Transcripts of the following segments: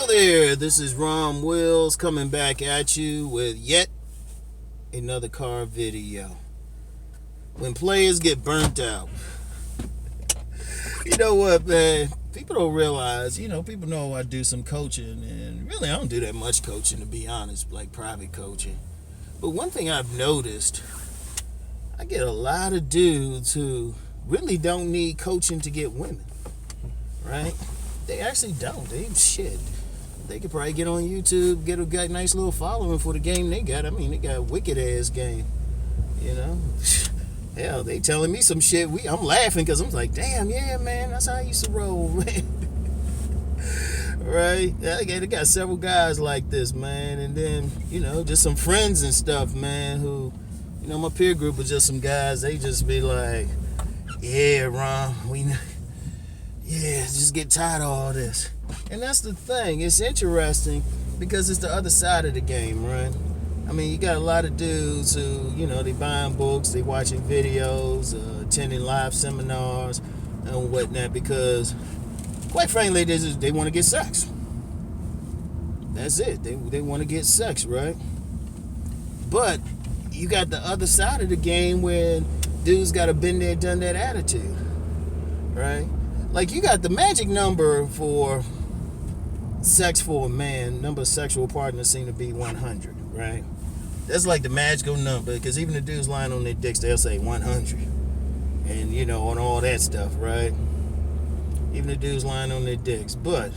Hello there, this is Rom Wills coming back at you with yet another car video. When players get burnt out. You know what, man? People don't realize, people know I do some coaching, and really I don't do that much coaching, to be honest, like private coaching. But one thing I've noticed, I get a lot of dudes who really don't need coaching to get women, right? They actually don't. They could probably get on YouTube, get a nice little following for the game they got. I mean, they got a wicked ass game, you know. Hell, they telling me some shit. I'm laughing because I'm like, damn, yeah, man, that's how I used to roll, man. Right? They got several guys like this, man. And then, just some friends and stuff, man, who, my peer group was just some guys. They just be like, yeah, Ron, just get tired of all this. And that's the thing. It's interesting because it's the other side of the game, right? I mean, you got a lot of dudes who, they buying books, they watching videos, attending live seminars and whatnot because, quite frankly, they want to get sex. That's it. They want to get sex, right? But you got the other side of the game where dudes got a been there, done that attitude, right? Like, you got the magic number for sex for a man. Number of sexual partners seem to be 100, right? That's like the magical number, because even the dudes lying on their dicks, they'll say 100. And, on all that stuff, right? Even the dudes lying on their dicks. But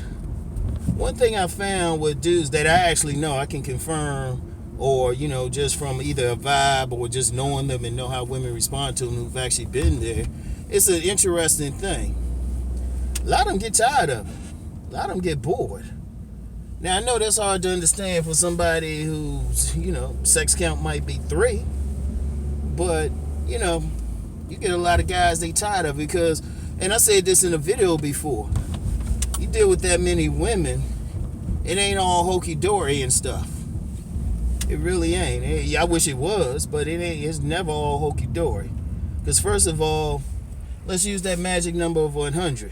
one thing I found with dudes that I actually know, I can confirm, or, just from either a vibe or just knowing them and know how women respond to them who've actually been there, it's an interesting thing. A lot of them get tired of it. A lot of them get bored. Now, I know that's hard to understand for somebody whose, sex count might be 3. But, you get a lot of guys they tired of it because, and I said this in a video before, you deal with that many women, it ain't all hokey-dory and stuff. It really ain't. I wish it was, but it ain't. It's never all hokey-dory. Because first of all, let's use that magic number of 100.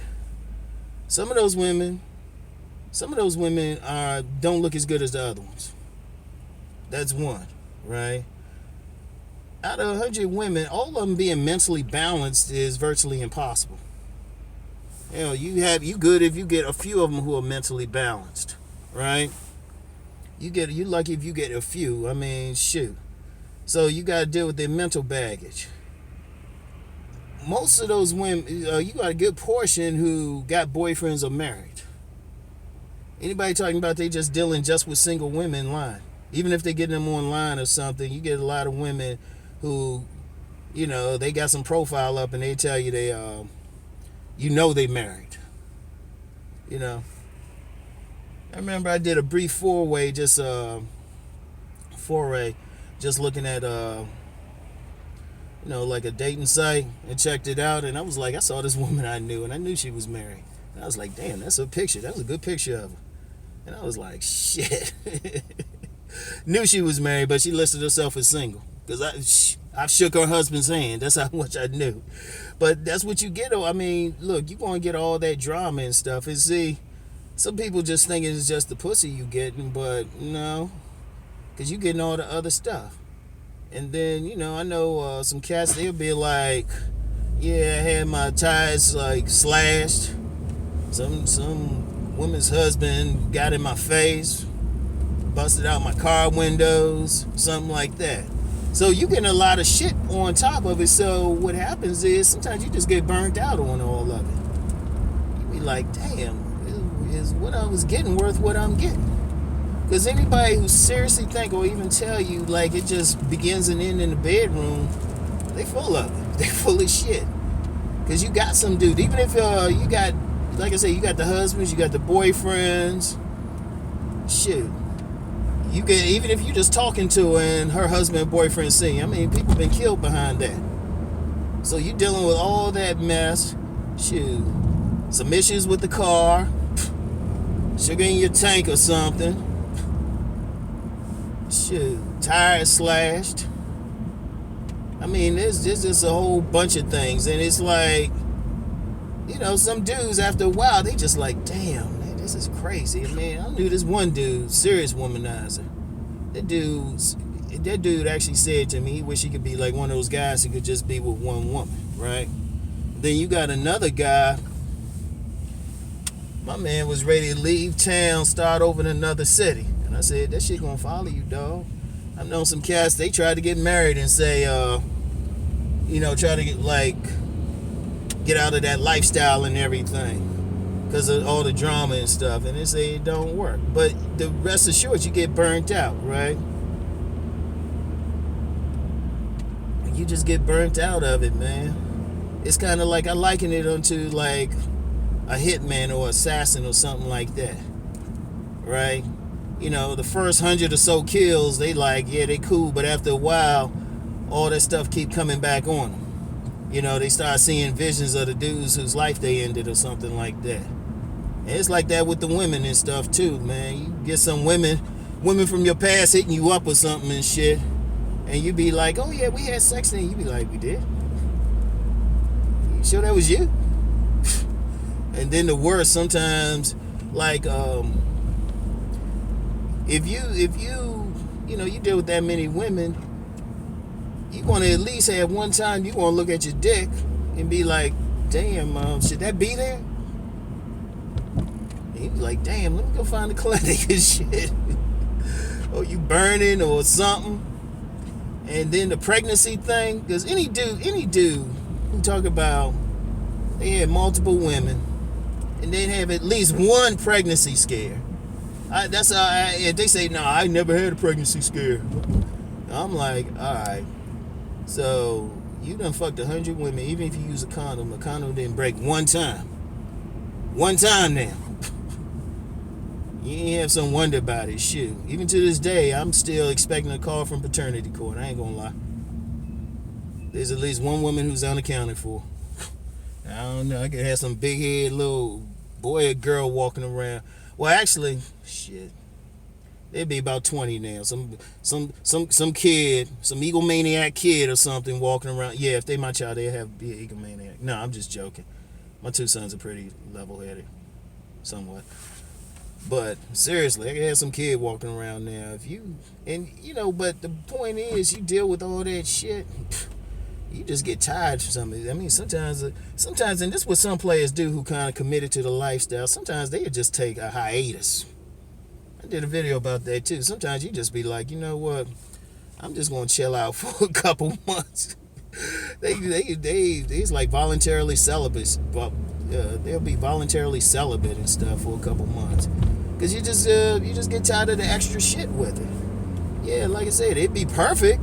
Some of those women don't look as good as the other ones. That's one, right? Out of 100 women, all of them being mentally balanced is virtually impossible. You good if you get a few of them who are mentally balanced, right? You lucky if you get a few. I mean, shoot. So you got to deal with their mental baggage. Most of those women, you got a good portion who got boyfriends or married. Anybody talking about they just dealing just with single women lying. Even if they get them online or something, you get a lot of women who, they got some profile up and they tell you they married. I remember I did a brief foray, just looking at like a dating site, and checked it out, and I was like, I saw this woman I knew, and I knew she was married. And I was like, damn, that's a picture. That was a good picture of her. And I was like, shit. Knew she was married, but she listed herself as single. Because I shook her husband's hand. That's how much I knew. But that's what you get. I mean, look, you want to get all that drama and stuff. And see, some people just think it's just the pussy you getting, but no. Because you getting all the other stuff. And then, I know some cats, they'll be like, yeah, I had my tires like slashed. Some woman's husband got in my face, busted out my car windows, something like that. So you getting a lot of shit on top of it. So what happens is sometimes you just get burnt out on all of it. You be like, damn, is what I was getting worth what I'm getting? Because anybody who seriously think or even tell you like it just begins and ends in the bedroom, they full of it. They full of shit. Because you got some dude, even if you got, like I said, you got the husbands, you got the boyfriends. Shoot. You get, even if you just talking to her and her husband and boyfriend see, I mean, people been killed behind that. So you dealing with all that mess. Shoot. Some issues with the car. Sugar in your tank or something. Shoot. Tires slashed. I mean, there's just a whole bunch of things. And it's like, some dudes after a while, they just like, damn, this is crazy, man. I knew this one dude, serious womanizer. That dude actually said to me, he wish he could be like one of those guys who could just be with one woman, right? Then you got another guy. My man was ready to leave town, start over in another city. And I said, that shit gonna follow you, dog. I've known some cats, they tried to get married and say, try to get out of that lifestyle and everything because of all the drama and stuff. And they say it don't work. But the rest assured, you get burnt out, right? You just get burnt out of it, man. It's kind of like, I liken it onto like a hitman or assassin or something like that, right? The first 100 or so kills, they like, yeah, they cool, but after a while, all that stuff keep coming back on them. They start seeing visions of the dudes whose life they ended or something like that. And it's like that with the women and stuff too, man. You get some women from your past hitting you up or something and shit, and you be like, oh yeah, we had sex, and you be like, we did? You sure that was you? And then the worst sometimes, like, if you deal with that many women, you want to at least have one time you want to look at your dick and be like, damn, should that be there? And you be like, damn, let me go find the clinic and shit. Or you burning or something. And then the pregnancy thing, because any dude who talk about they had multiple women and they have at least one pregnancy scare. If they say, no, I never had a pregnancy scare. I'm like, all right. So you done fucked 100 women, even if you use a condom didn't break one time. One time now. You ain't have some wonder about it, shoot. Even to this day, I'm still expecting a call from paternity court. I ain't gonna lie. There's at least one woman who's unaccounted for. I don't know. I could have some big head little boy or girl walking around. Well, actually, shit. They'd be about 20 now. Some kid, some egomaniac kid or something walking around. Yeah, if they my child, they'd have be an egomaniac. No, I'm just joking. My two sons are pretty level-headed, somewhat. But seriously, I could have some kid walking around now. But the point is, you deal with all that shit, you just get tired of something. I mean, sometimes, and this is what some players do who kind of committed to the lifestyle. Sometimes they just take a hiatus. I did a video about that too. Sometimes you just be like, you know what? I'm just gonna chill out for a couple months. They's like voluntarily celibate. They'll be voluntarily celibate and stuff for a couple months, cause you just get tired of the extra shit with it. Yeah, like I said, it'd be perfect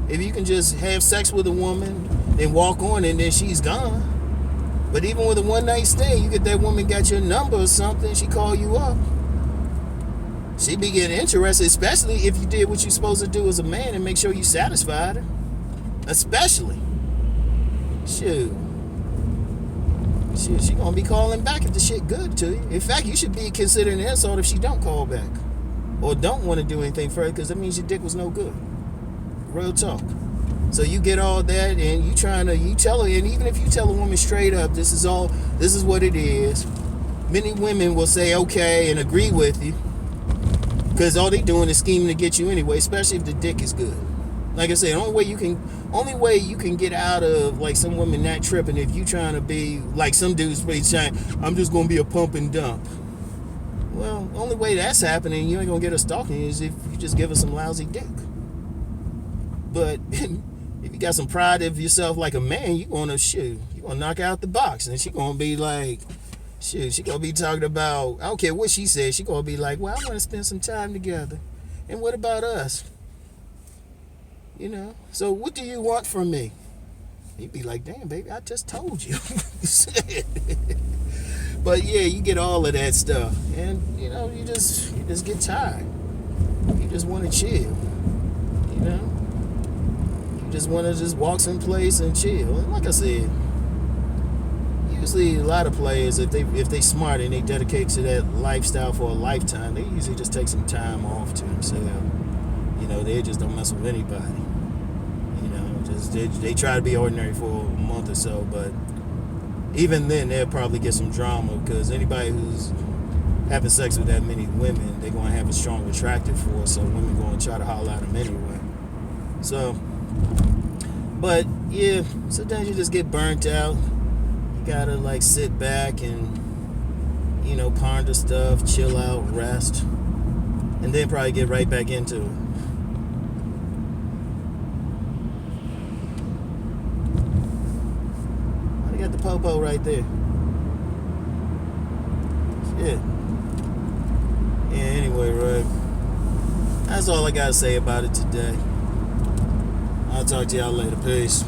if you can just have sex with a woman and walk on and then she's gone. But even with a one night stand, you get that woman got your number or something, she call you up. She be getting interested, especially if you did what you're supposed to do as a man and make sure you satisfied her. Especially. Shoot, she gonna be calling back if the shit good to you. In fact, you should be considering an insult if she don't call back or don't want to do anything further, because that means your dick was no good. Real talk. So you get all that and you tell her, and even if you tell a woman straight up, this is what it is, many women will say okay and agree with you, because all they doing is scheming to get you anyway, especially if the dick is good. Like I said, only way you can get out of like some women not tripping if you trying to be like some dudes trying, I'm just gonna be a pump and dump. Well, only way that's happening, you ain't gonna get her stalking, is if you just give her some lousy dick. But if you got some pride of yourself like a man, you gonna knock out the box, and she gonna be like, she gonna be talking about, I don't care what she says, she gonna be like, well, I want to spend some time together, and what about us? So what do you want from me? He'd be like, damn, baby, I just told you. But yeah, you get all of that stuff, and you just get tired. You just want to chill. You just want to just walk someplace and chill. And like I said, usually a lot of players, if they smart and they dedicate to that lifestyle for a lifetime, they usually just take some time off to themselves. They just don't mess with anybody. They try to be ordinary for a month or so, but even then they'll probably get some drama, because anybody who's having sex with that many women, they're going to have a strong attractive force, so women going to try to holler at them anyway. So, but yeah, sometimes you just get burnt out. You gotta like sit back and, you know, ponder stuff, chill out, rest, and then probably get right back into it. I got the popo right there. Shit. Yeah, anyway, right. That's all I gotta say about it today. I'll talk to y'all later. Peace.